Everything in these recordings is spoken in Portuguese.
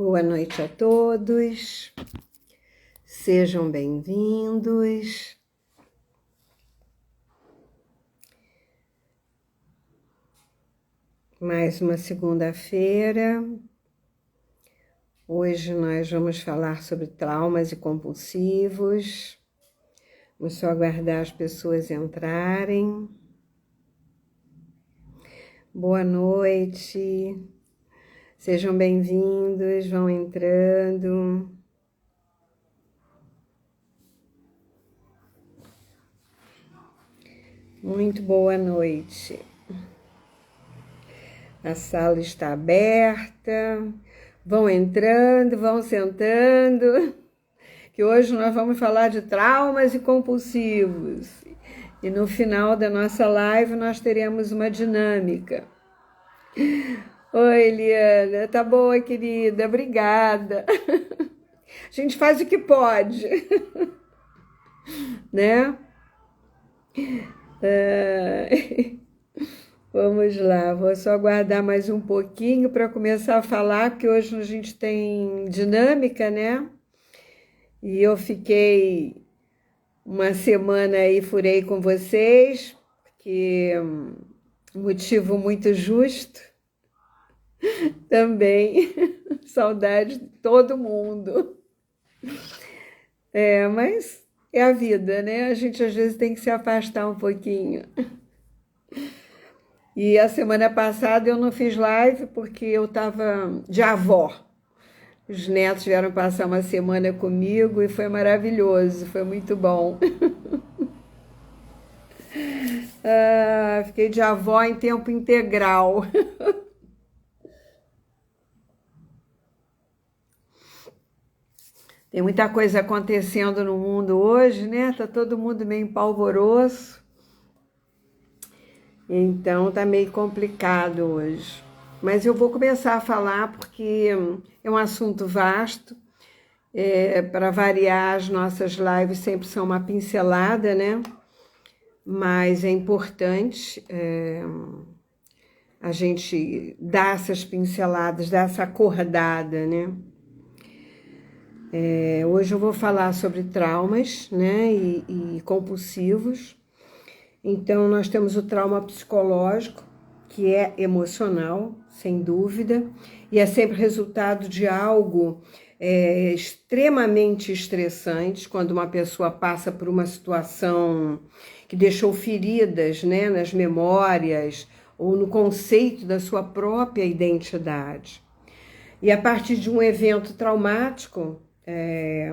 Boa noite a todos, sejam bem-vindos. Mais uma segunda-feira. Hoje nós vamos falar sobre traumas e compulsivos. Vamos só aguardar as pessoas entrarem. Boa noite. Sejam bem-vindos, vão entrando. Muito boa noite. A sala está aberta. Vão entrando, vão sentando. Que hoje nós vamos falar de traumas e compulsivos. E no final da nossa live nós teremos uma dinâmica. Oi, Eliana, tá boa, querida, obrigada. A gente faz o que pode, né? Vamos lá, vou só aguardar mais um pouquinho para começar a falar, porque hoje a gente tem dinâmica, né? E eu fiquei uma semana aí, furei com vocês, porque motivo muito justo. Também, saudade de todo mundo. Mas é a vida, né? A gente às vezes tem que se afastar um pouquinho. E a semana passada eu não fiz live porque eu estava de avó. Os netos vieram passar uma semana comigo e foi maravilhoso, foi muito bom. Fiquei de avó em tempo integral. Tem muita coisa acontecendo no mundo hoje, né? Tá todo mundo meio empolvoroso. Então tá meio complicado hoje. Mas eu vou começar a falar porque é um assunto vasto. Para variar, as nossas lives sempre são uma pincelada, né? Mas é importante a gente dar essas pinceladas, dar essa acordada, né? Hoje eu vou falar sobre traumas, né, e compulsivos. Então, nós temos o trauma psicológico, que é emocional, sem dúvida, e é sempre resultado de algo extremamente estressante, quando uma pessoa passa por uma situação que deixou feridas, né, nas memórias ou no conceito da sua própria identidade. E a partir de um evento traumático,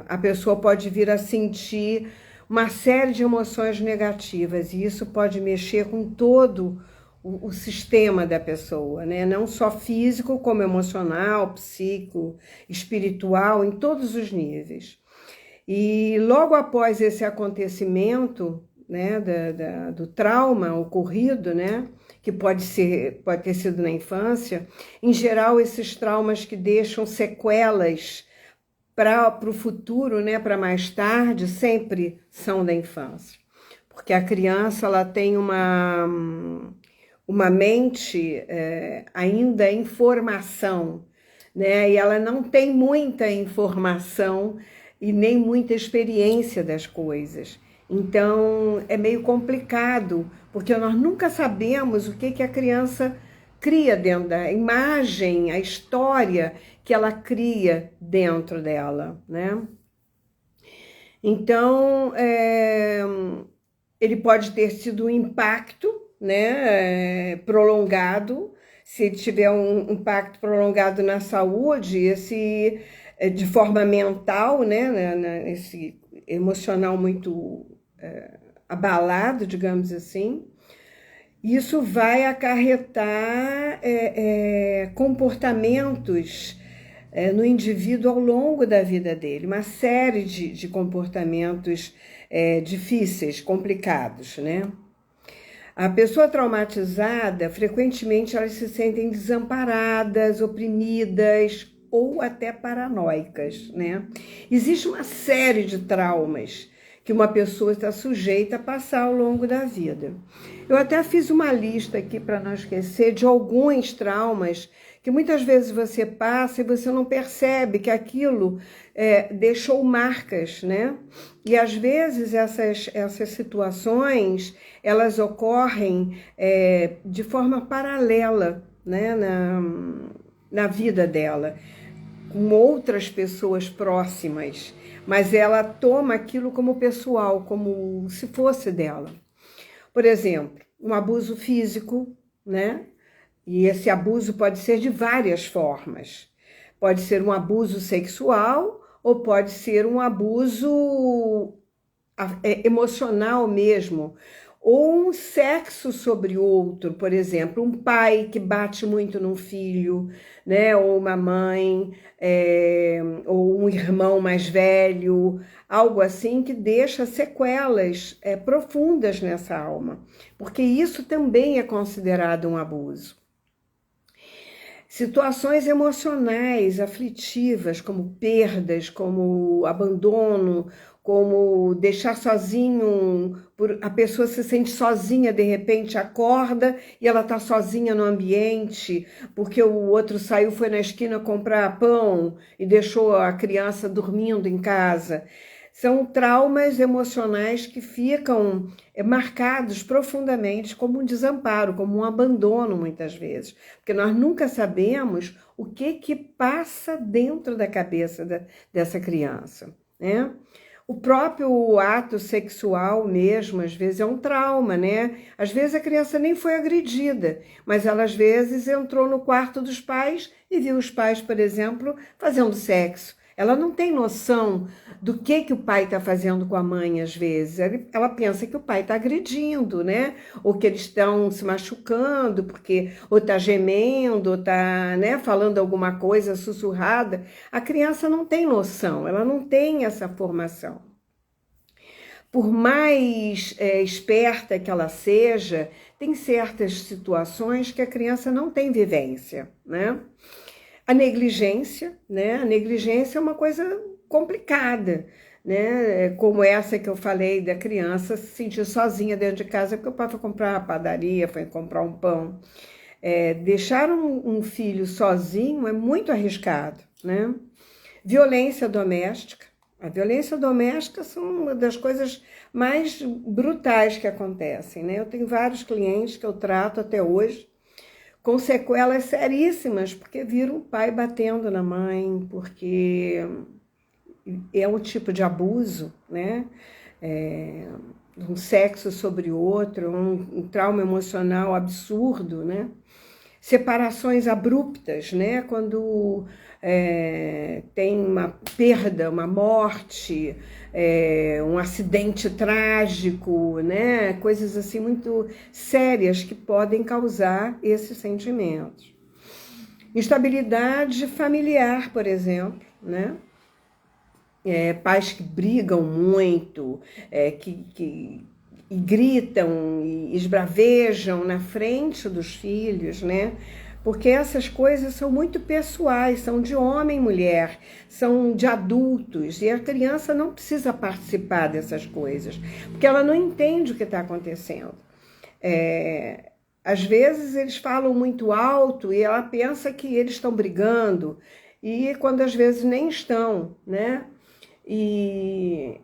a pessoa pode vir a sentir uma série de emoções negativas, e isso pode mexer com todo o sistema da pessoa, né? Não só físico, como emocional, psíquico, espiritual, em todos os níveis. E logo após esse acontecimento, né, do trauma ocorrido, né, que pode ter sido na infância, em geral esses traumas que deixam sequelas para o futuro, né, para mais tarde, sempre são da infância. Porque a criança ela tem uma mente ainda em formação, né, e ela não tem muita informação e nem muita experiência das coisas. Então, é meio complicado, porque nós nunca sabemos o que a criança cria dentro da imagem, a história que ela cria dentro dela, né? Então, ele pode ter sido um impacto, né, prolongado. Se ele tiver um impacto prolongado na saúde, esse de forma mental, né, esse emocional muito abalado, digamos assim, isso vai acarretar comportamentos no indivíduo ao longo da vida dele, uma série de comportamentos difíceis, complicados, né? A pessoa traumatizada, frequentemente elas se sentem desamparadas, oprimidas ou até paranoicas, né? Existe uma série de traumas que uma pessoa está sujeita a passar ao longo da vida. Eu até fiz uma lista aqui para não esquecer de alguns traumas que muitas vezes você passa e você não percebe que aquilo deixou marcas, né? E às vezes essas situações, elas ocorrem de forma paralela, né? Na vida dela, com outras pessoas próximas, mas ela toma aquilo como pessoal, como se fosse dela. Por exemplo, um abuso físico, né? E esse abuso pode ser de várias formas. Pode ser um abuso sexual ou pode ser um abuso emocional mesmo. Ou um sexo sobre outro, por exemplo, um pai que bate muito num filho, né? Ou uma mãe, ou um irmão mais velho, algo assim que deixa sequelas profundas nessa alma, porque isso também é considerado um abuso. Situações emocionais aflitivas, como perdas, como abandono, como deixar sozinho, a pessoa se sente sozinha, de repente acorda e ela está sozinha no ambiente, porque o outro saiu, foi na esquina comprar pão e deixou a criança dormindo em casa. São traumas emocionais que ficam marcados profundamente como um desamparo, como um abandono muitas vezes, porque nós nunca sabemos o que passa dentro da cabeça dessa criança, né? O próprio ato sexual mesmo, às vezes, é um trauma, né? Às vezes a criança nem foi agredida, mas ela, às vezes, entrou no quarto dos pais e viu os pais, por exemplo, fazendo sexo. Ela não tem noção do que o pai está fazendo com a mãe, às vezes. Ela pensa que o pai está agredindo, né? Ou que eles estão se machucando, porque ou está gemendo, ou está, né, falando alguma coisa sussurrada. A criança não tem noção, ela não tem essa formação. Por mais esperta que ela seja, tem certas situações que a criança não tem vivência, né? A negligência, né? A negligência é uma coisa complicada, né? Como essa que eu falei da criança se sentir sozinha dentro de casa porque o pai foi comprar a padaria, foi comprar um pão. Deixar um filho sozinho é muito arriscado, né? Violência doméstica. A violência doméstica são uma das coisas mais brutais que acontecem, né? Eu tenho vários clientes que eu trato até hoje com sequelas seríssimas, porque viram o pai batendo na mãe, porque é um tipo de abuso, né? Um sexo sobre outro, um trauma emocional absurdo, né? Separações abruptas, né? Quando tem uma perda, uma morte, um acidente trágico, né? Coisas assim muito sérias que podem causar esses sentimentos. Instabilidade familiar, por exemplo, né? Pais que brigam muito, que gritam e esbravejam na frente dos filhos, né? Porque essas coisas são muito pessoais, são de homem e mulher, são de adultos, e a criança não precisa participar dessas coisas, porque ela não entende o que está acontecendo. Às vezes eles falam muito alto e ela pensa que eles estão brigando, e quando às vezes nem estão, né? E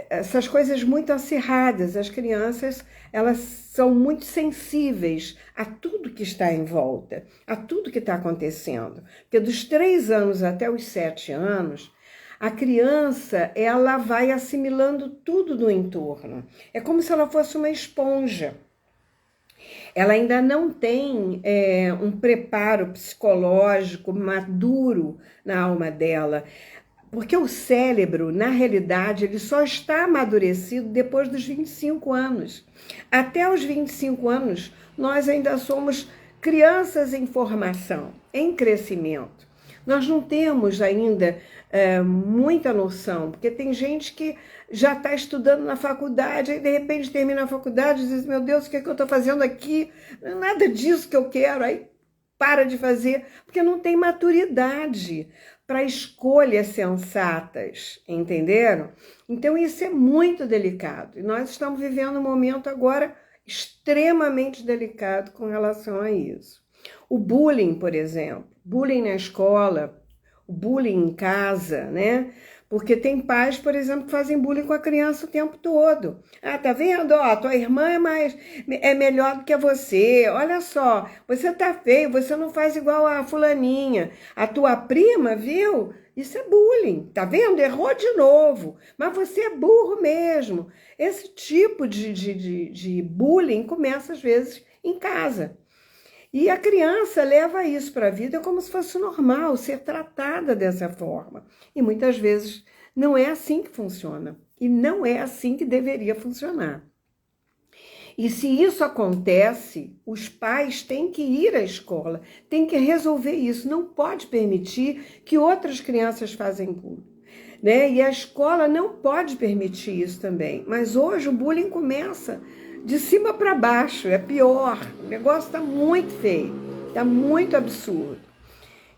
essas coisas muito acirradas, as crianças, elas são muito sensíveis a tudo que está em volta, a tudo que está acontecendo. Porque dos 3 anos até os 7 anos, a criança, ela vai assimilando tudo do entorno. É como se ela fosse uma esponja. Ela ainda não tem um preparo psicológico maduro na alma dela. Porque o cérebro, na realidade, ele só está amadurecido depois dos 25 anos. Até os 25 anos, nós ainda somos crianças em formação, em crescimento. Nós não temos ainda muita noção, porque tem gente que já está estudando na faculdade e de repente termina a faculdade e diz, meu Deus, o que é que eu estou fazendo aqui? Não é nada disso que eu quero, aí para de fazer, porque não tem maturidade para escolhas sensatas, entenderam? Então isso é muito delicado. E nós estamos vivendo um momento agora extremamente delicado com relação a isso. O bullying, por exemplo, bullying na escola, o bullying em casa, né? Porque tem pais, por exemplo, que fazem bullying com a criança o tempo todo. Ah, tá vendo? Ó, tua irmã é melhor do que você. Olha só, você tá feio, você não faz igual a fulaninha. A tua prima, viu? Isso é bullying, tá vendo? Errou de novo, mas você é burro mesmo. Esse tipo de bullying começa às vezes em casa. E a criança leva isso para a vida como se fosse normal, ser tratada dessa forma. E muitas vezes não é assim que funciona. E não é assim que deveria funcionar. E se isso acontece, os pais têm que ir à escola, têm que resolver isso. Não pode permitir que outras crianças façam bullying, né? E a escola não pode permitir isso também. Mas hoje o bullying começa de cima para baixo, é pior. O negócio está muito feio, está muito absurdo.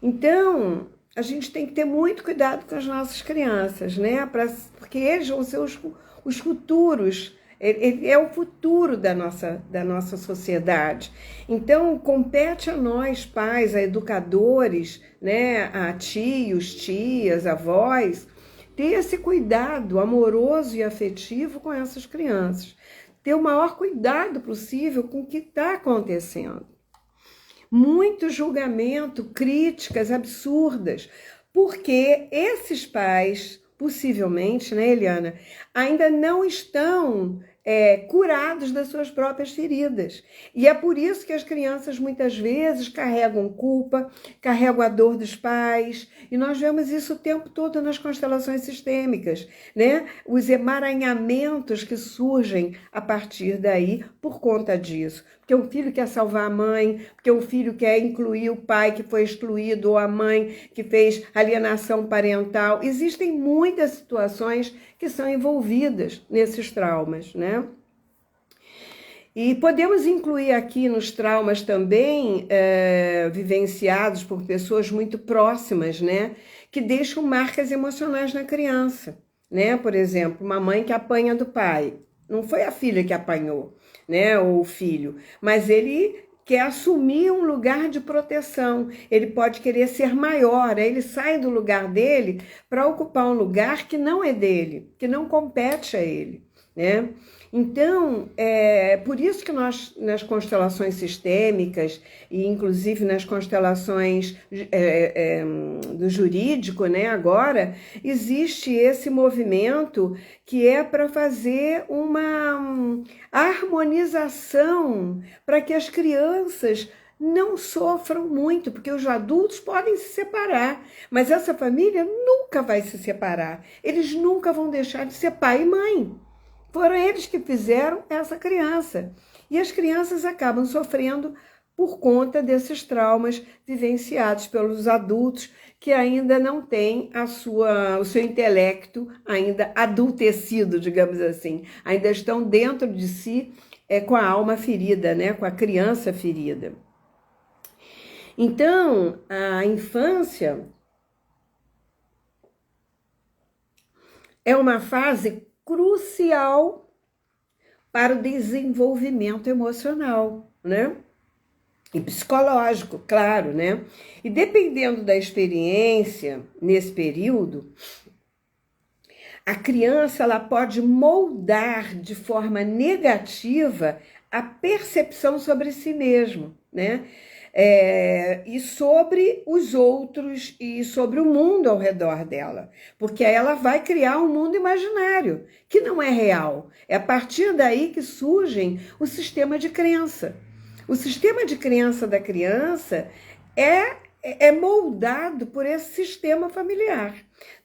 Então, a gente tem que ter muito cuidado com as nossas crianças, né? Porque eles vão ser os futuros. É o futuro da nossa sociedade. Então, compete a nós, pais, a educadores, né, a tios, tias, avós, ter esse cuidado amoroso e afetivo com essas crianças. Ter o maior cuidado possível com o que está acontecendo. Muito julgamento, críticas absurdas, porque esses pais, possivelmente, né, Eliana, ainda não estão curados das suas próprias feridas. E é por isso que as crianças muitas vezes carregam culpa, carregam a dor dos pais, e nós vemos isso o tempo todo nas constelações sistêmicas, né? Os emaranhamentos que surgem a partir daí por conta disso. Porque um filho quer salvar a mãe, porque um filho quer incluir o pai que foi excluído ou a mãe que fez alienação parental. Existem muitas situações que são envolvidas nesses traumas, né? E podemos incluir aqui nos traumas também vivenciados por pessoas muito próximas, né? Que deixam marcas emocionais na criança, né? Por exemplo, uma mãe que apanha do pai. Não foi a filha que apanhou, né? Ou o filho, mas ele quer assumir um lugar de proteção, ele pode querer ser maior, aí ele sai do lugar dele para ocupar um lugar que não é dele, que não compete a ele, né? Então, por isso que nós, nas constelações sistêmicas, e inclusive nas constelações do jurídico, né, agora, existe esse movimento que é para fazer uma harmonização para que as crianças não sofram muito, porque os adultos podem se separar, mas essa família nunca vai se separar, eles nunca vão deixar de ser pai e mãe. Foram eles que fizeram essa criança. E as crianças acabam sofrendo por conta desses traumas vivenciados pelos adultos que ainda não têm o seu intelecto ainda adultecido, digamos assim. Ainda estão dentro de si com a alma ferida, né? Com a criança ferida. Então, a infância é uma fase crucial para o desenvolvimento emocional, né? E psicológico, claro, né? E dependendo da experiência nesse período, a criança ela pode moldar de forma negativa a percepção sobre si mesmo, né? E sobre os outros e sobre o mundo ao redor dela, porque aí ela vai criar um mundo imaginário, que não é real. É a partir daí que surgem o sistema de crença. O sistema de crença da criança é moldado por esse sistema familiar,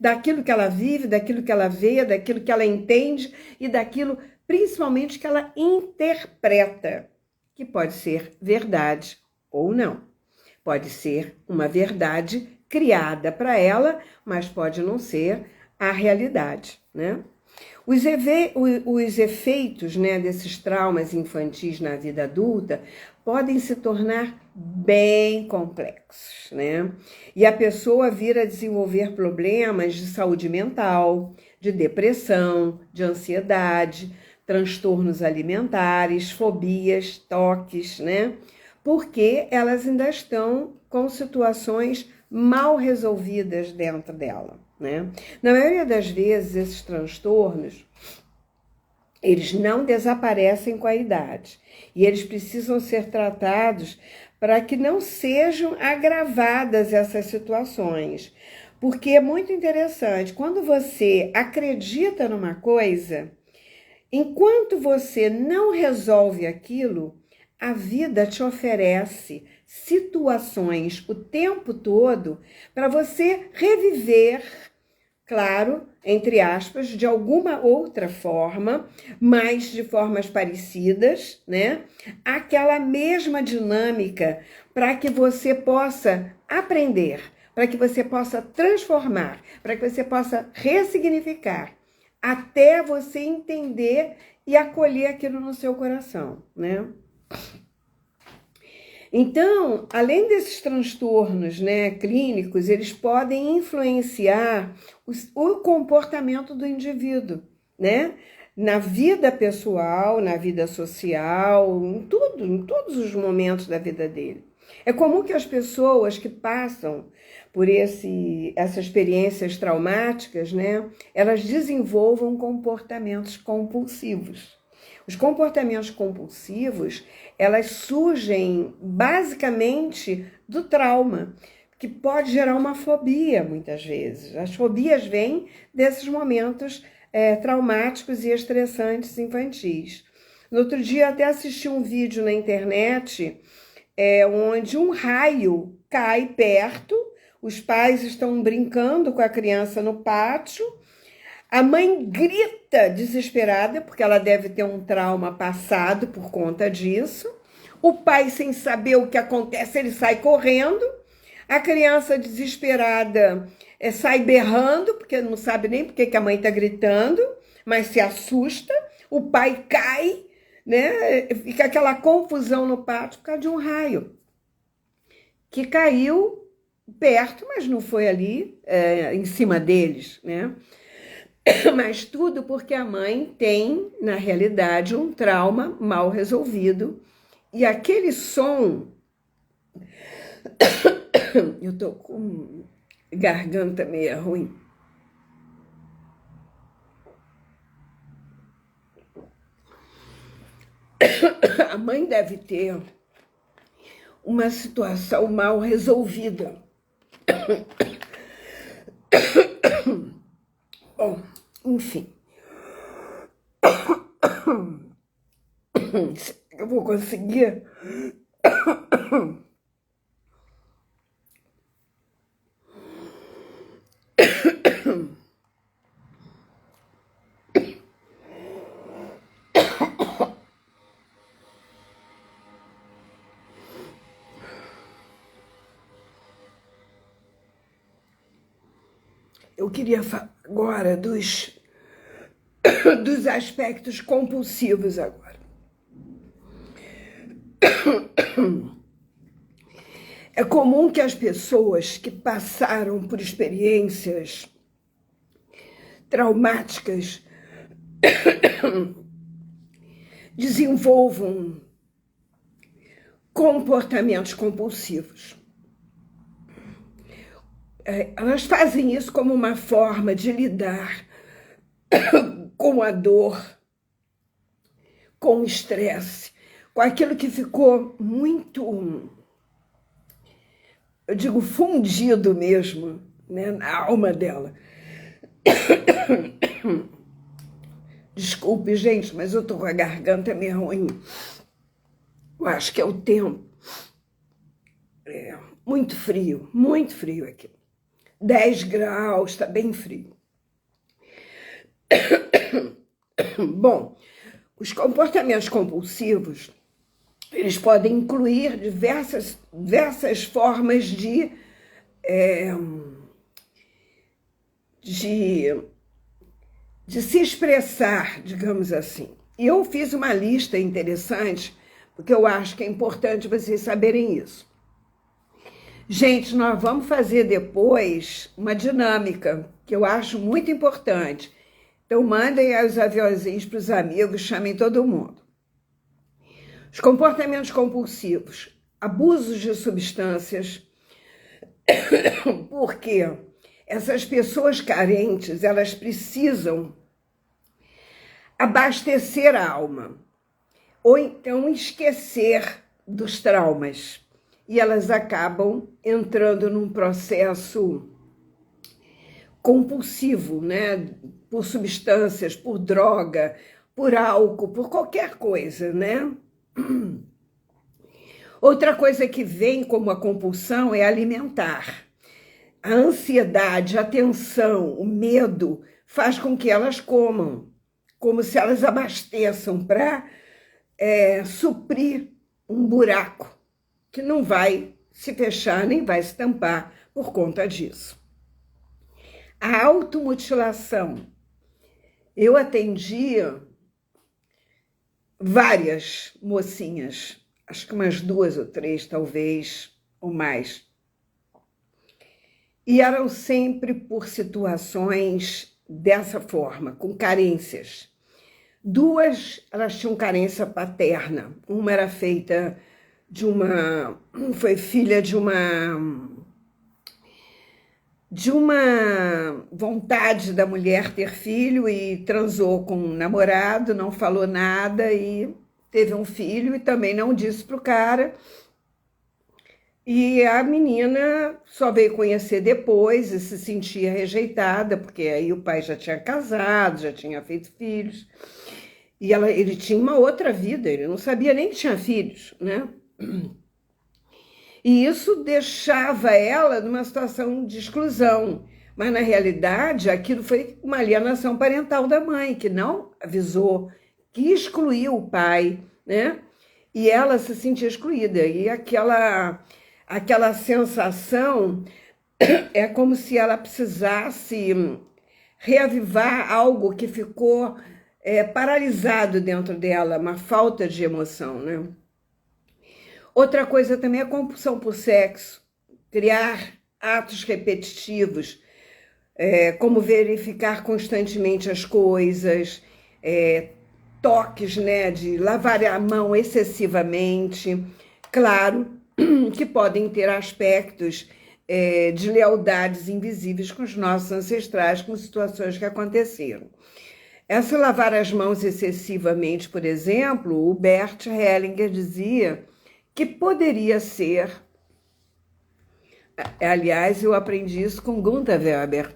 daquilo que ela vive, daquilo que ela vê, daquilo que ela entende e daquilo, principalmente, que ela interpreta, que pode ser verdade ou não. Pode ser uma verdade criada para ela, mas pode não ser a realidade, né? Os efeitos, né, desses traumas infantis na vida adulta podem se tornar bem complexos, né? E a pessoa vir a desenvolver problemas de saúde mental, de depressão, de ansiedade, transtornos alimentares, fobias, toques, né? Porque elas ainda estão com situações mal resolvidas dentro dela, né? Na maioria das vezes, esses transtornos, eles não desaparecem com a idade e eles precisam ser tratados para que não sejam agravadas essas situações. Porque é muito interessante, quando você acredita numa coisa, enquanto você não resolve aquilo, a vida te oferece situações o tempo todo para você reviver, claro, entre aspas, de alguma outra forma, mas de formas parecidas, né? Aquela mesma dinâmica para que você possa aprender, para que você possa transformar, para que você possa ressignificar, até você entender e acolher aquilo no seu coração, né? Então, além desses transtornos, né, clínicos, eles podem influenciar o comportamento do indivíduo, né? Na vida pessoal, na vida social, em todos os momentos da vida dele. É comum que as pessoas que passam por essas experiências traumáticas, né, elas desenvolvam comportamentos compulsivos. Os comportamentos compulsivos, elas surgem basicamente do trauma, que pode gerar uma fobia muitas vezes. As fobias vêm desses momentos traumáticos e estressantes infantis. No outro dia até assisti um vídeo na internet onde um raio cai perto, os pais estão brincando com a criança no pátio, a mãe grita desesperada, porque ela deve ter um trauma passado por conta disso. O pai, sem saber o que acontece, ele sai correndo. A criança desesperada sai berrando, porque não sabe nem porque que a mãe está gritando, mas se assusta. O pai cai, né? Fica aquela confusão no pátio por causa de um raio que caiu perto, mas não foi ali em cima deles, né? Mas tudo porque a mãe tem, na realidade, um trauma mal resolvido. E aquele som... Eu tô com garganta meio ruim. A mãe deve ter uma situação mal resolvida. Bom, enfim. Eu vou conseguir. Eu queria falar agora dos aspectos compulsivos agora. É comum que as pessoas que passaram por experiências traumáticas desenvolvam comportamentos compulsivos. Elas fazem isso como uma forma de lidar com a dor, com o estresse, com aquilo que ficou muito, eu digo, fundido mesmo, né, na alma dela. Desculpe, gente, mas eu tô com a garganta meio ruim. Eu acho que é o tempo. Muito frio aqui. 10 graus, tá bem frio. Bom, os comportamentos compulsivos, eles podem incluir diversas formas de de se expressar, digamos assim. E eu fiz uma lista interessante, porque eu acho que é importante vocês saberem isso. Gente, nós vamos fazer depois uma dinâmica, que eu acho muito importante. Então, mandem aí os aviãozinhos para os amigos, chamem todo mundo. Os comportamentos compulsivos, abusos de substâncias, porque essas pessoas carentes, elas precisam abastecer a alma, ou então esquecer dos traumas. E elas acabam entrando num processo compulsivo, né? Por substâncias, por droga, por álcool, por qualquer coisa, né? Outra coisa que vem como a compulsão é alimentar. A ansiedade, a tensão, o medo faz com que elas comam, como se elas abasteçam para suprir um buraco que não vai se fechar nem vai se tampar por conta disso. A automutilação. Eu atendia várias mocinhas, acho que umas 2 ou 3, talvez, ou mais. E eram sempre por situações dessa forma, com carências. 2, elas tinham carência paterna. Uma era feita foi filha de uma vontade da mulher ter filho e transou com um namorado, não falou nada e teve um filho e também não disse para o cara. E a menina só veio conhecer depois e se sentia rejeitada, porque aí o pai já tinha casado, já tinha feito filhos. E ele tinha uma outra vida, ele não sabia nem que tinha filhos, né? E isso deixava ela numa situação de exclusão. Mas, na realidade, aquilo foi uma alienação parental da mãe, que não avisou, que excluiu o pai, né? E ela se sentia excluída. E aquela sensação é como se ela precisasse reavivar algo que ficou paralisado dentro dela, uma falta de emoção, né? Outra coisa também é a compulsão por sexo, criar atos repetitivos, como verificar constantemente as coisas, toques, né, de lavar a mão excessivamente. Claro que podem ter aspectos de lealdades invisíveis com os nossos ancestrais, com situações que aconteceram. Essa lavar as mãos excessivamente, por exemplo, o Bert Hellinger dizia que poderia ser, aliás, eu aprendi isso com Gunther Weber,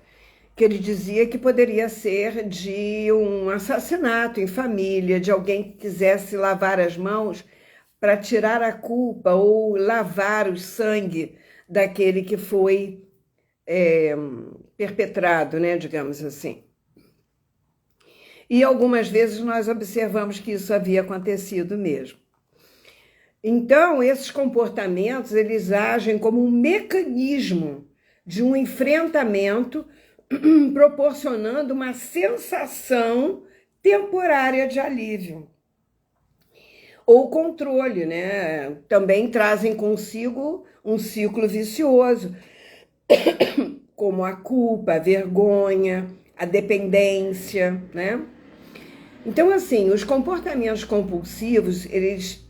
que ele dizia que poderia ser de um assassinato em família, de alguém que quisesse lavar as mãos para tirar a culpa ou lavar o sangue daquele que foi perpetrado, né, digamos assim. E algumas vezes nós observamos que isso havia acontecido mesmo. Então, esses comportamentos, eles agem como um mecanismo de um enfrentamento, proporcionando uma sensação temporária de alívio. Ou controle, né? Também trazem consigo um ciclo vicioso, como a culpa, a vergonha, a dependência, né? Então, assim, os comportamentos compulsivos, eles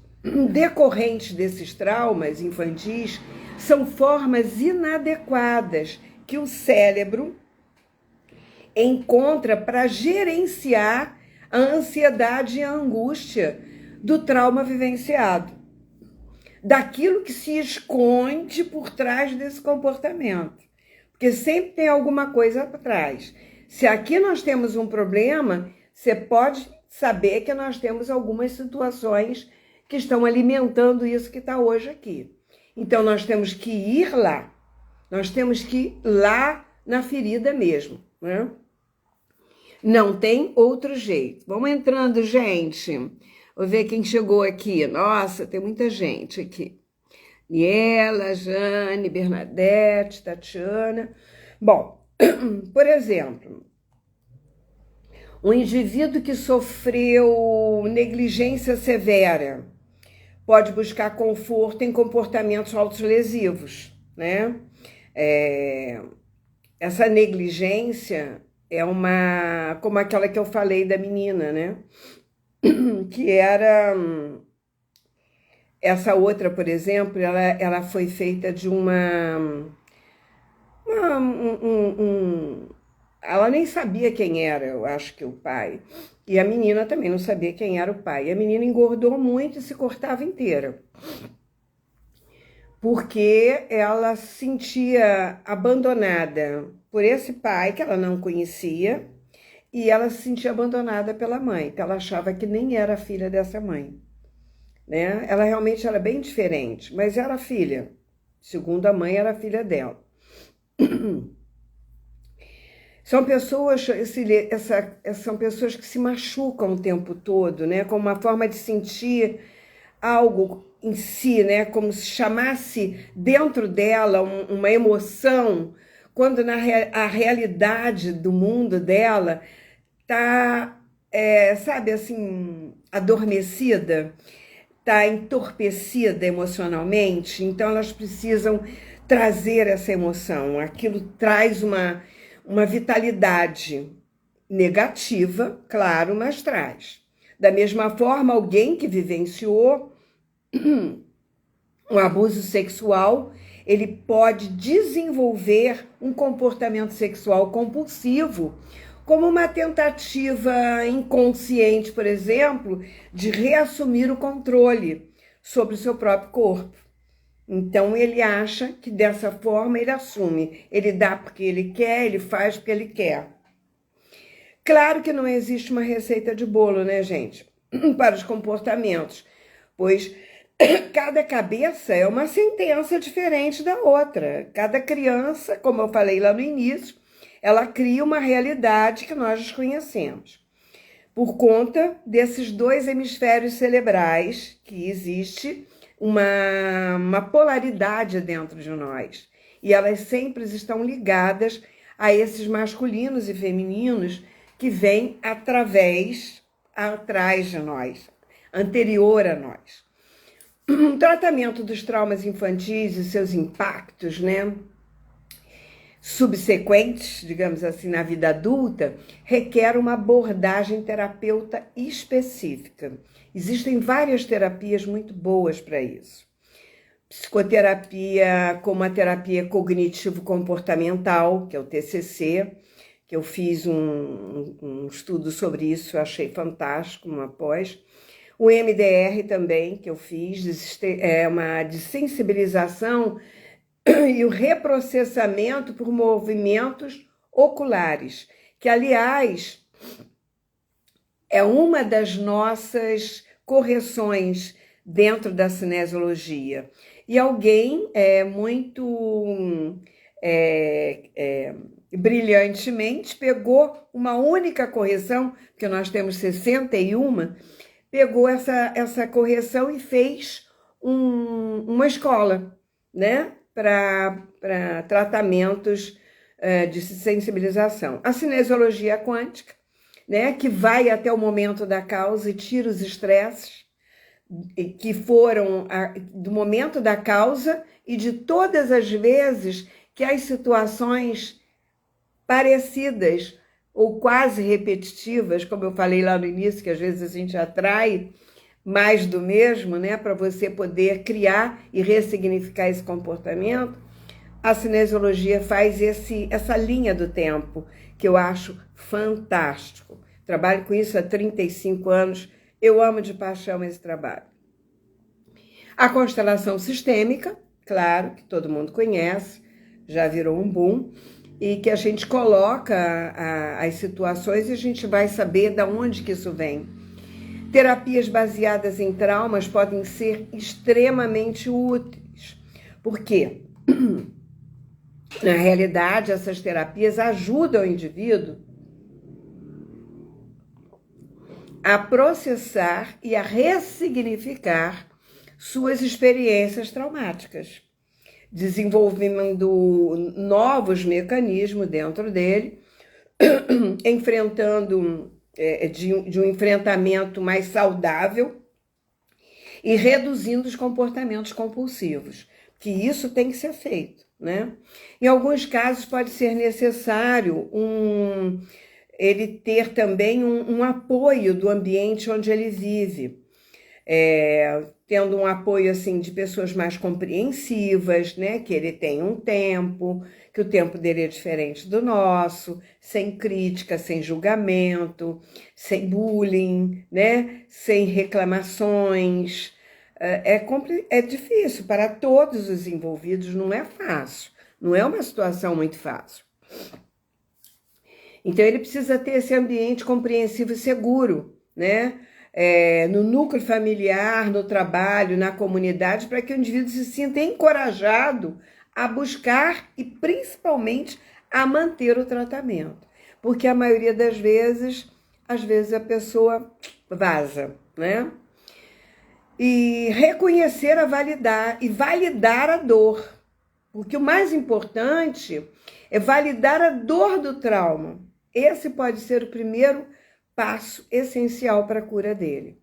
decorrentes desses traumas infantis, são formas inadequadas que o cérebro encontra para gerenciar a ansiedade e a angústia do trauma vivenciado, daquilo que se esconde por trás desse comportamento, porque sempre tem alguma coisa atrás. Se aqui nós temos um problema, você pode saber que nós temos algumas situações que estão alimentando isso que está hoje aqui. Então, nós temos que ir lá. Nós temos que ir lá na ferida mesmo, né? Não tem outro jeito. Vamos entrando, gente. Vou ver quem chegou aqui. Nossa, tem muita gente aqui. Niela, Jane, Bernadette, Tatiana. Bom, por exemplo, Um indivíduo que sofreu negligência severa pode buscar conforto em comportamentos autolesivos, né? Essa negligência é como aquela que eu falei da menina, né? Que era... Essa outra, por exemplo, ela foi feita de ela nem sabia quem era, eu acho que o pai. E a menina também não sabia quem era o pai. E a menina engordou muito e se cortava inteira. Porque ela se sentia abandonada por esse pai que ela não conhecia. E ela se sentia abandonada pela mãe, que ela achava que nem era filha dessa mãe. Né? Ela realmente era bem diferente, mas era filha. Segundo a mãe, era filha dela. São pessoas que se machucam o tempo todo, né? Como uma forma de sentir algo em si, né? Como se chamasse dentro dela uma emoção, quando a realidade do mundo dela está, sabe, assim, adormecida, está entorpecida emocionalmente. Então elas precisam trazer essa emoção. Aquilo traz uma vitalidade negativa, claro, mas traz. Da mesma forma, alguém que vivenciou um abuso sexual, ele pode desenvolver um comportamento sexual compulsivo, como uma tentativa inconsciente, por exemplo, de reassumir o controle sobre o seu próprio corpo. Então, ele acha que dessa forma ele assume. Ele dá porque ele quer, ele faz porque ele quer. Claro que não existe uma receita de bolo, né, gente? Para os comportamentos. Pois cada cabeça é uma sentença diferente da outra. Cada criança, como eu falei lá no início, ela cria uma realidade que nós desconhecemos. Por conta desses dois hemisférios cerebrais que existe uma polaridade dentro de nós. E elas sempre estão ligadas a esses masculinos e femininos que vêm atrás de nós, anterior a nós. O tratamento dos traumas infantis e seus impactos, né, subsequentes, digamos assim, na vida adulta, requer uma abordagem terapeuta específica. Existem várias terapias muito boas para isso. Psicoterapia, como a terapia cognitivo-comportamental, que é o TCC, que eu fiz um estudo sobre isso, eu achei fantástico, uma pós. O MDR também, que eu fiz, uma de sensibilização e o reprocessamento por movimentos oculares, que, aliás, é uma das nossas correções dentro da cinesiologia. E alguém muito brilhantemente pegou uma única correção, porque nós temos 61, pegou essa correção e fez uma escola, né, para tratamentos de sensibilização. A cinesiologia quântica, né, que vai até o momento da causa e tira os estresses que foram do momento da causa e de todas as vezes que as situações parecidas ou quase repetitivas, como eu falei lá no início, que às vezes a gente atrai mais do mesmo, né, para você poder criar e ressignificar esse comportamento, a cinesiologia faz essa linha do tempo, que eu acho fantástico. Trabalho com isso há 35 anos, eu amo de paixão esse trabalho. A constelação sistêmica, claro, que todo mundo conhece, já virou um boom, e que a gente coloca as situações e a gente vai saber de onde que isso vem. Terapias baseadas em traumas podem ser extremamente úteis. Por quê? Na realidade, essas terapias ajudam o indivíduo a processar e a ressignificar suas experiências traumáticas, desenvolvendo novos mecanismos dentro dele, enfrentando de um enfrentamento mais saudável e reduzindo os comportamentos compulsivos, que isso tem que ser feito, né? Em alguns casos pode ser necessário ele ter também um apoio do ambiente onde ele vive, tendo um apoio assim de pessoas mais compreensivas, né? Que ele tem um tempo, que o tempo dele é diferente do nosso, sem crítica, sem julgamento, sem bullying, né? Sem reclamações. É difícil para todos os envolvidos, não é fácil, não é uma situação muito fácil. Então ele precisa ter esse ambiente compreensivo e seguro, né? No núcleo familiar, no trabalho, na comunidade, para que o indivíduo se sinta encorajado a buscar e principalmente a manter o tratamento. Porque a maioria das vezes, às vezes a pessoa vaza, né? E reconhecer e validar a dor. Porque o mais importante é validar a dor do trauma. Esse pode ser o primeiro passo essencial para a cura dele.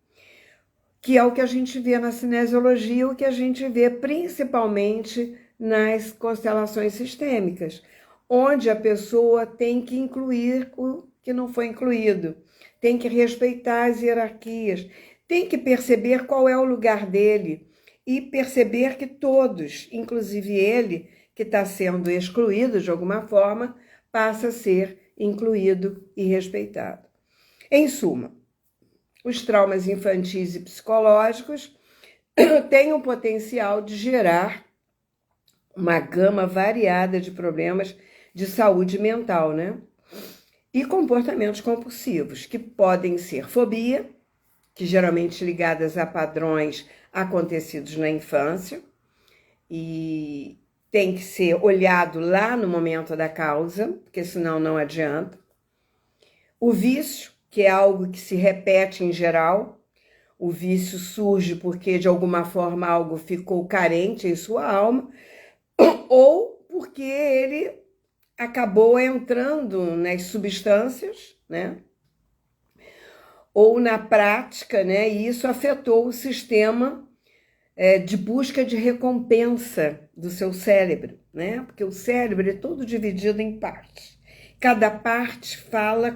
Que é o que a gente vê na cinesiologia, o que a gente vê principalmente nas constelações sistêmicas, onde a pessoa tem que incluir o que não foi incluído, tem que respeitar as hierarquias, tem que perceber qual é o lugar dele e perceber que todos, inclusive ele, que está sendo excluído de alguma forma, passa a ser incluído e respeitado. Em suma, os traumas infantis e psicológicos têm o potencial de gerar uma gama variada de problemas de saúde mental, né? E comportamentos compulsivos, que podem ser fobia, que geralmente ligadas a padrões acontecidos na infância, e tem que ser olhado lá no momento da causa, porque senão não adianta. O vício, que é algo que se repete em geral. O vício surge porque de alguma forma algo ficou carente em sua alma, ou porque ele acabou entrando nas substâncias, né? Ou na prática, né? E isso afetou o sistema de busca de recompensa do seu cérebro, né? Porque o cérebro é todo dividido em partes. Cada parte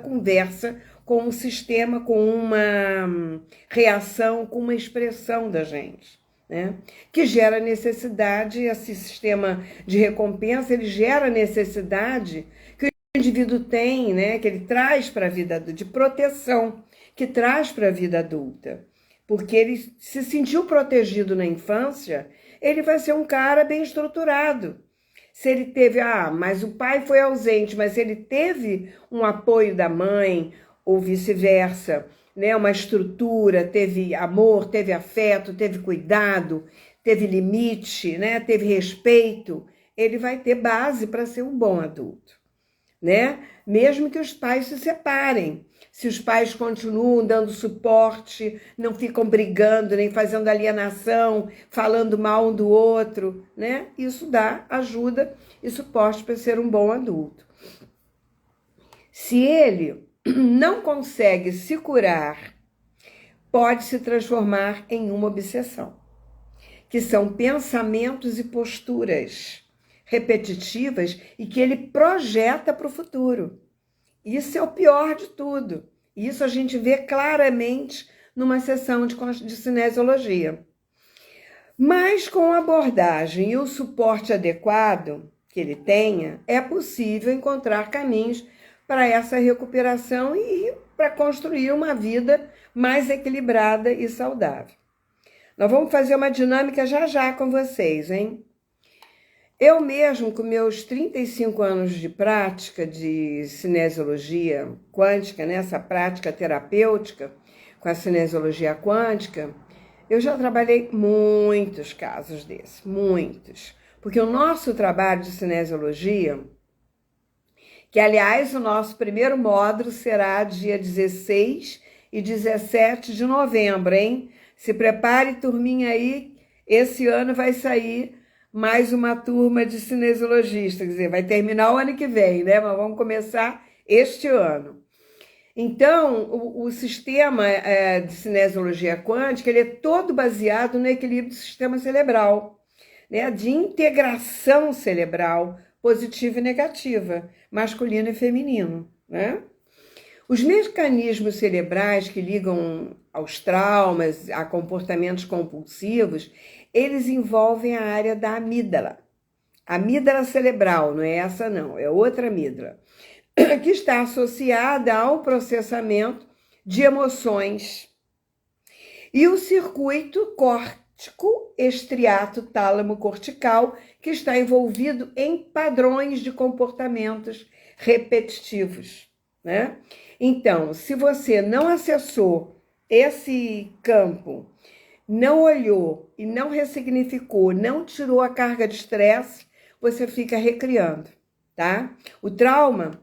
conversa com um sistema, com uma reação, com uma expressão da gente, né? Que gera necessidade, esse sistema de recompensa, ele gera necessidade que o indivíduo tem, né? Que ele traz para a vida adulta, de proteção, que traz para a vida adulta. Porque ele se sentiu protegido na infância, ele vai ser um cara bem estruturado. Se ele teve, mas o pai foi ausente, mas ele teve um apoio da mãe, ou vice-versa, né? Uma estrutura, teve amor, teve afeto, teve cuidado, teve limite, né? Teve respeito, ele vai ter base para ser um bom adulto, né? Mesmo que os pais se separem. Se os pais continuam dando suporte, não ficam brigando, nem fazendo alienação, falando mal um do outro, né? Isso dá ajuda e suporte para ser um bom adulto. Se ele não consegue se curar, pode se transformar em uma obsessão, que são pensamentos e posturas repetitivas e que ele projeta para o futuro. Isso é o pior de tudo. Isso a gente vê claramente numa sessão de cinesiologia. Mas com a abordagem e o suporte adequado que ele tenha, é possível encontrar caminhos para essa recuperação e para construir uma vida mais equilibrada e saudável. Nós vamos fazer uma dinâmica já com vocês, hein? Eu mesmo, com meus 35 anos de prática de cinesiologia quântica, né, essa prática terapêutica com a cinesiologia quântica, eu já trabalhei muitos casos desses, muitos. Porque o nosso trabalho de cinesiologia, que aliás o nosso primeiro módulo será dia 16 e 17 de novembro, hein? Se prepare, turminha aí, esse ano vai sair mais uma turma de cinesiologistas, quer dizer, vai terminar o ano que vem, né? Mas vamos começar este ano. Então, o sistema de cinesiologia quântica, ele é todo baseado no equilíbrio do sistema cerebral, né? De integração cerebral positiva e negativa, masculino e feminino, né? Os mecanismos cerebrais que ligam aos traumas, a comportamentos compulsivos, eles envolvem a área da amígdala. Amígdala cerebral, não é essa não, é outra amígdala, que está associada ao processamento de emoções. E o circuito córtico estriato tálamo cortical, que está envolvido em padrões de comportamentos repetitivos, né? Então, se você não acessou esse campo, não olhou e não ressignificou, não tirou a carga de estresse, você fica recriando, tá? O trauma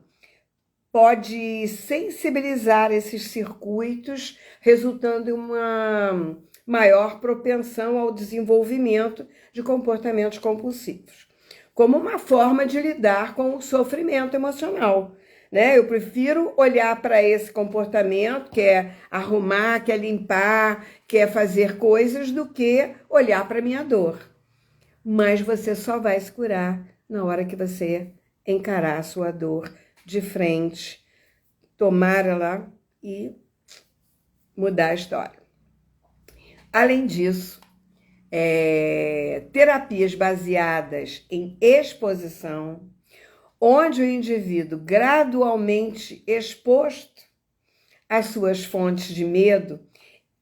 pode sensibilizar esses circuitos, resultando em uma maior propensão ao desenvolvimento de comportamentos compulsivos, como uma forma de lidar com o sofrimento emocional, né? Eu prefiro olhar para esse comportamento, que é arrumar, que é limpar, que é fazer coisas, do que olhar para a minha dor. Mas você só vai se curar na hora que você encarar a sua dor de frente, tomar ela e mudar a história. Além disso, terapias baseadas em exposição, onde o indivíduo gradualmente exposto às suas fontes de medo,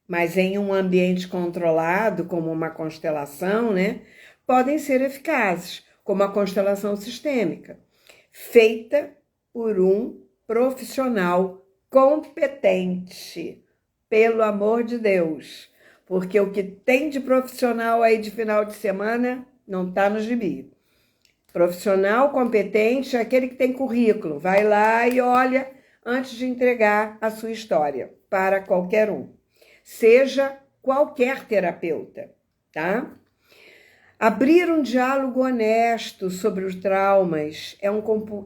mas em um ambiente controlado, como uma constelação, né, podem ser eficazes, como a constelação sistêmica, feita por um profissional competente, pelo amor de Deus, porque o que tem de profissional aí de final de semana não está no gibi. Profissional competente é aquele que tem currículo, vai lá e olha antes de entregar a sua história para qualquer um, seja qualquer terapeuta, tá? Abrir um diálogo honesto sobre os traumas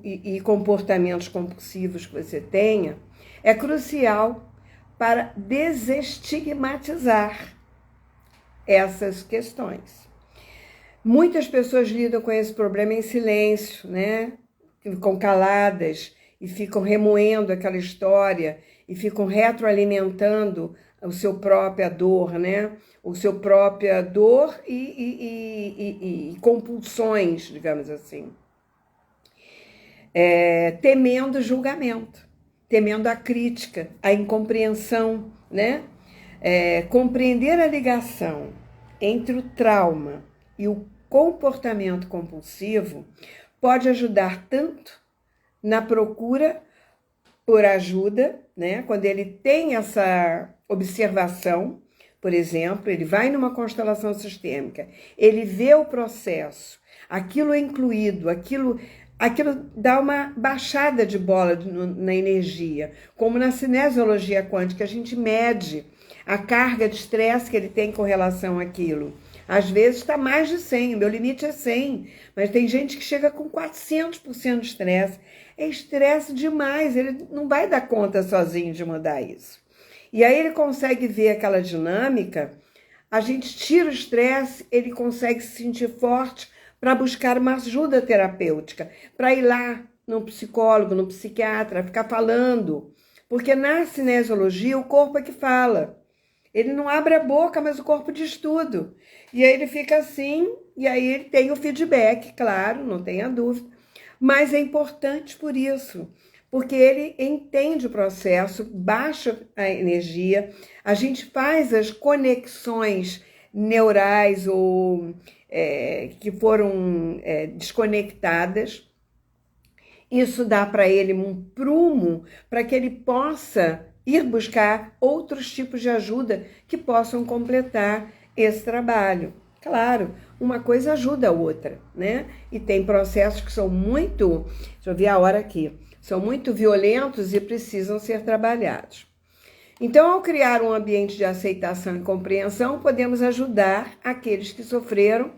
e comportamentos compulsivos que você tenha é crucial para desestigmatizar essas questões. Muitas pessoas lidam com esse problema em silêncio, né? Ficam caladas e ficam remoendo aquela história e ficam retroalimentando o seu própria dor, né? O seu própria dor e compulsões, digamos assim. Temendo julgamento, temendo a crítica, a incompreensão, né? Compreender a ligação entre o trauma e o comportamento compulsivo pode ajudar tanto na procura por ajuda, né? Quando ele tem essa observação, por exemplo, ele vai numa constelação sistêmica, ele vê o processo, aquilo é incluído, aquilo dá uma baixada de bola na energia, como na cinesiologia quântica, a gente mede a carga de estresse que ele tem com relação àquilo. Às vezes está mais de 100, o meu limite é 100, mas tem gente que chega com 400% de estresse. É estresse demais, ele não vai dar conta sozinho de mudar isso. E aí ele consegue ver aquela dinâmica, a gente tira o estresse, ele consegue se sentir forte para buscar uma ajuda terapêutica, para ir lá no psicólogo, no psiquiatra, ficar falando. Porque na cinesiologia o corpo é que fala. Ele não abre a boca, mas o corpo diz tudo. E aí ele fica assim, e aí ele tem o feedback, claro, não tenha dúvida. Mas é importante por isso, porque ele entende o processo, baixa a energia, a gente faz as conexões neurais ou que foram desconectadas. Isso dá para ele um prumo para que ele possa ir buscar outros tipos de ajuda que possam completar esse trabalho. Claro, uma coisa ajuda a outra, né? E tem processos que são muito, deixa eu ver a hora aqui, são muito violentos e precisam ser trabalhados. Então, ao criar um ambiente de aceitação e compreensão, podemos ajudar aqueles que sofreram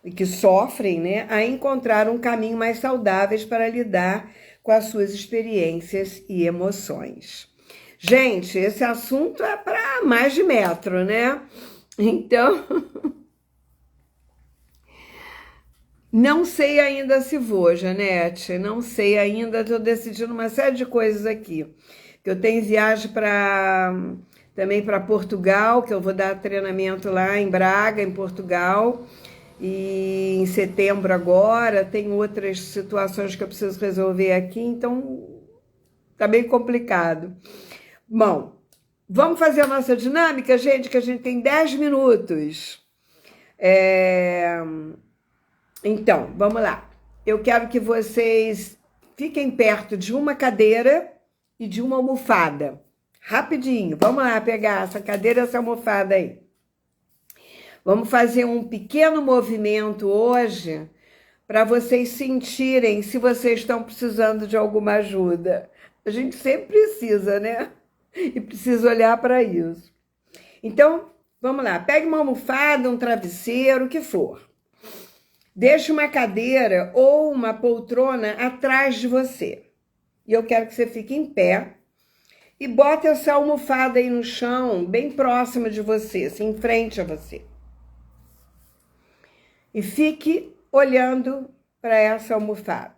e que sofrem, né, a encontrar um caminho mais saudável para lidar com as suas experiências e emoções. Gente, esse assunto é para mais de metro, né? Então, não sei ainda se vou, Janete, não sei ainda, estou decidindo uma série de coisas aqui. Que eu tenho viagem também para Portugal, que eu vou dar treinamento lá em Braga, em Portugal, e em setembro agora, tem outras situações que eu preciso resolver aqui, então tá bem complicado. Bom, vamos fazer a nossa dinâmica, gente, que a gente tem 10 minutos. Então, vamos lá. Eu quero que vocês fiquem perto de uma cadeira e de uma almofada. Rapidinho, vamos lá pegar essa cadeira e essa almofada aí. Vamos fazer um pequeno movimento hoje para vocês sentirem se vocês estão precisando de alguma ajuda. A gente sempre precisa, né? E precisa olhar para isso. Então, vamos lá. Pegue uma almofada, um travesseiro, o que for. Deixe uma cadeira ou uma poltrona atrás de você. E eu quero que você fique em pé e bote essa almofada aí no chão, bem próxima de você, assim, em frente a você. E fique olhando para essa almofada.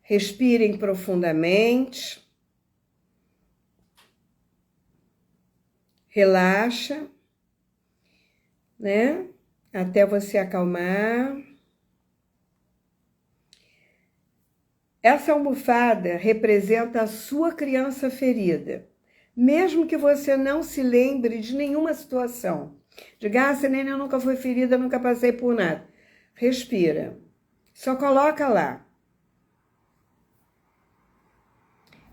Respirem profundamente. Relaxa, né? Até você acalmar. Essa almofada representa a sua criança ferida, mesmo que você não se lembre de nenhuma situação. Diga, Silene, eu nunca fui ferida, nunca passei por nada. Respira. Só coloca lá.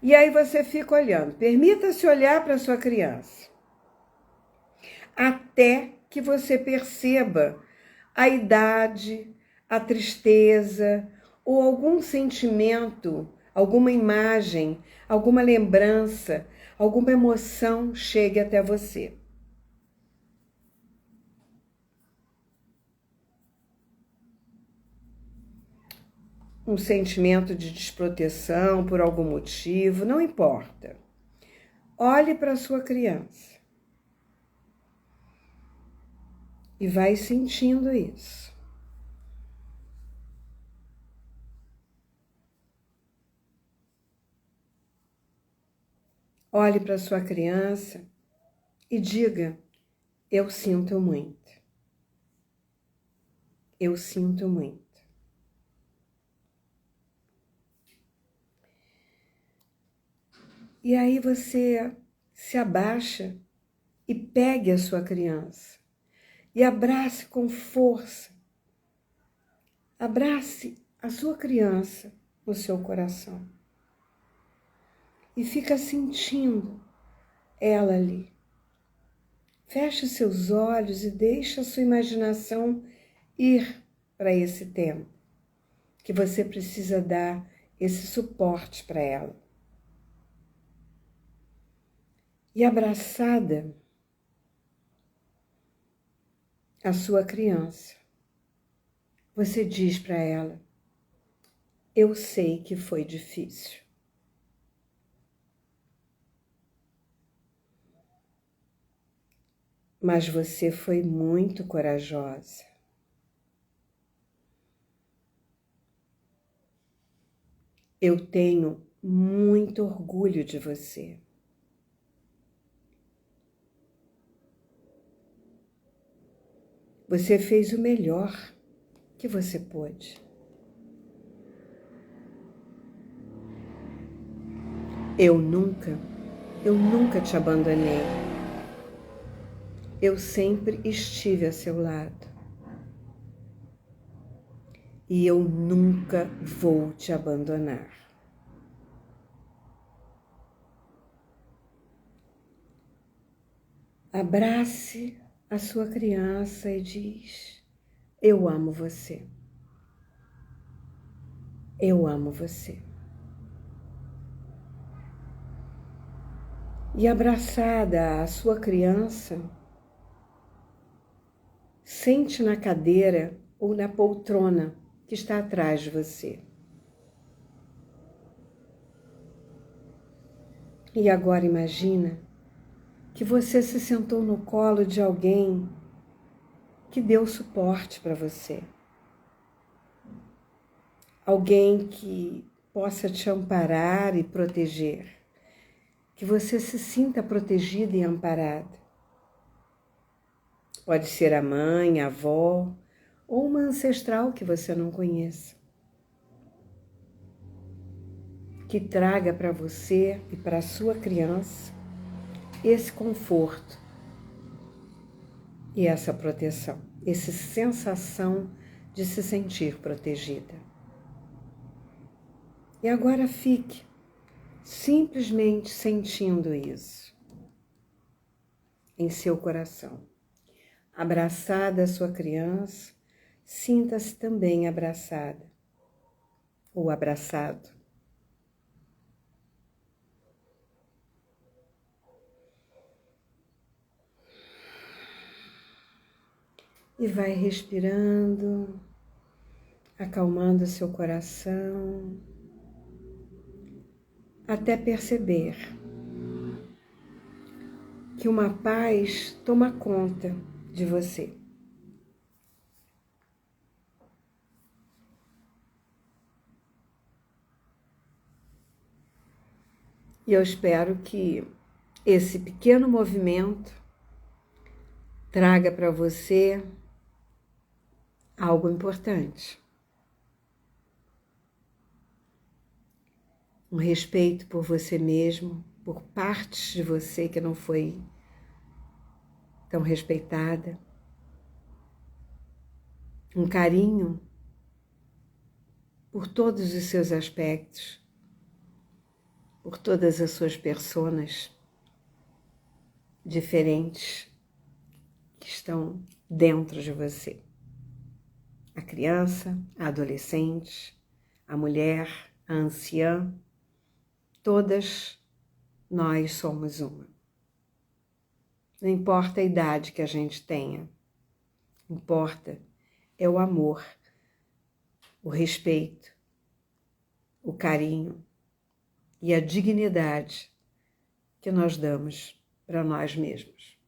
E aí você fica olhando. Permita-se olhar para a sua criança. Até que você perceba a idade, a tristeza ou algum sentimento, alguma imagem, alguma lembrança, alguma emoção chegue até você. Um sentimento de desproteção por algum motivo, não importa. Olhe para a sua criança. E vai sentindo isso. Olhe para sua criança e diga: eu sinto muito. Eu sinto muito. E aí você se abaixa e pegue a sua criança e abrace com força. Abrace a sua criança no seu coração. E fica sentindo ela ali. Feche seus olhos e deixe a sua imaginação ir para esse tempo, que você precisa dar esse suporte para ela. E abraçada a sua criança, você diz para ela: eu sei que foi difícil. Mas você foi muito corajosa. Eu tenho muito orgulho de você. Você fez o melhor que você pôde. Eu nunca te abandonei. Eu sempre estive a seu lado. E eu nunca vou te abandonar. Abrace a sua criança e diz: eu amo você. Eu amo você. E abraçada a sua criança, sente na cadeira ou na poltrona que está atrás de você. E agora imagina que você se sentou no colo de alguém que deu suporte para você. Alguém que possa te amparar e proteger. Que você se sinta protegida e amparada. Pode ser a mãe, a avó ou uma ancestral que você não conheça. Que traga para você e para a sua criança esse conforto e essa proteção, essa sensação de se sentir protegida. E agora fique simplesmente sentindo isso em seu coração. Abraçada a sua criança, sinta-se também abraçada ou abraçado. E vai respirando, acalmando seu coração, até perceber que uma paz toma conta de você. E eu espero que esse pequeno movimento traga para você algo importante. Um respeito por você mesmo, por partes de você que não foi tão respeitada. Um carinho por todos os seus aspectos, por todas as suas personas diferentes que estão dentro de você. A criança, a adolescente, a mulher, a anciã, todas nós somos uma. Não importa a idade que a gente tenha, importa é o amor, o respeito, o carinho e a dignidade que nós damos para nós mesmos.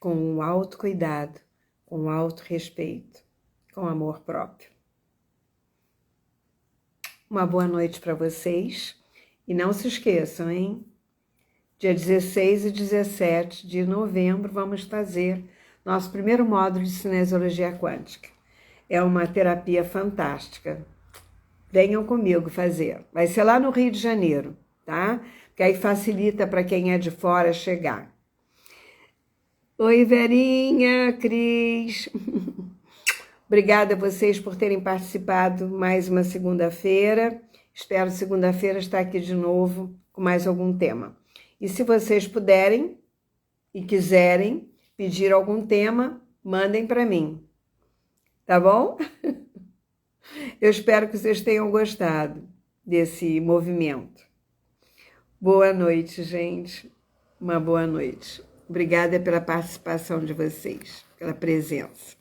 Com o autocuidado, com o autorrespeito, com amor próprio. Uma boa noite para vocês. E não se esqueçam, hein? Dia 16 e 17 de novembro vamos fazer nosso primeiro módulo de cinesiologia quântica. É uma terapia fantástica. Venham comigo fazer. Vai ser lá no Rio de Janeiro, tá? Porque aí facilita para quem é de fora chegar. Oi, Verinha, Cris. Obrigada a vocês por terem participado mais uma segunda-feira. Espero segunda-feira estar aqui de novo com mais algum tema. E se vocês puderem e quiserem pedir algum tema, mandem para mim. Tá bom? Eu espero que vocês tenham gostado desse movimento. Boa noite, gente. Uma boa noite. Obrigada pela participação de vocês, pela presença.